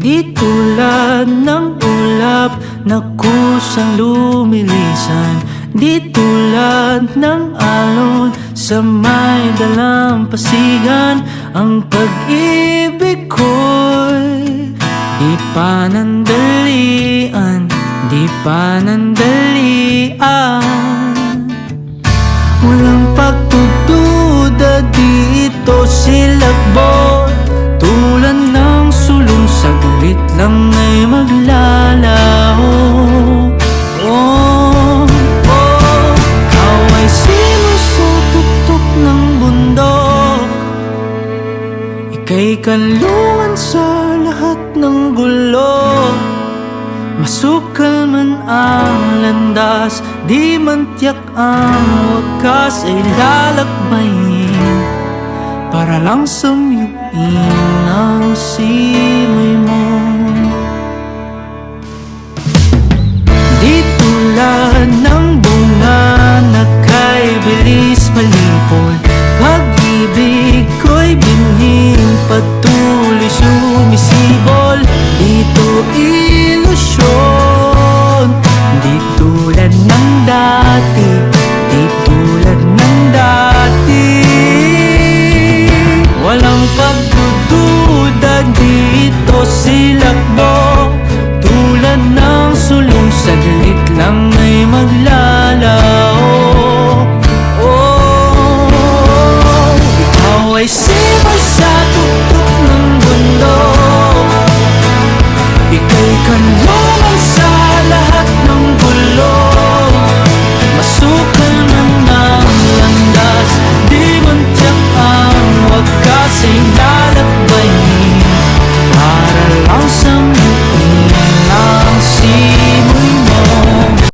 Di tulad ng ulap na kusang lumilisan, di tulad ng alon sa may dalampasigan. Ang pag-ibig ko'y di panandalian, di panandalian. Walang pagdududa dito, silakbot tulad ng sulong, saglit lang ay maglalaho. Ikaw ay sino sa tuktok ng bundok, ika'y kanlungan sa lahat ng gulo. Masukal man ang landas, di man tiyak ang wakas, ay lalakbayin para lang samyuin ang simoy mo. Di tulad ng bunga na kay bilis malipol, pag-ibig ko'y binhing patuloy sumisibol. Dito ilusyon, di tulad ng dati, di tulad ng dati. Walang pagdududa dito, silakbo tulad ng sulong, saglit lang ay magla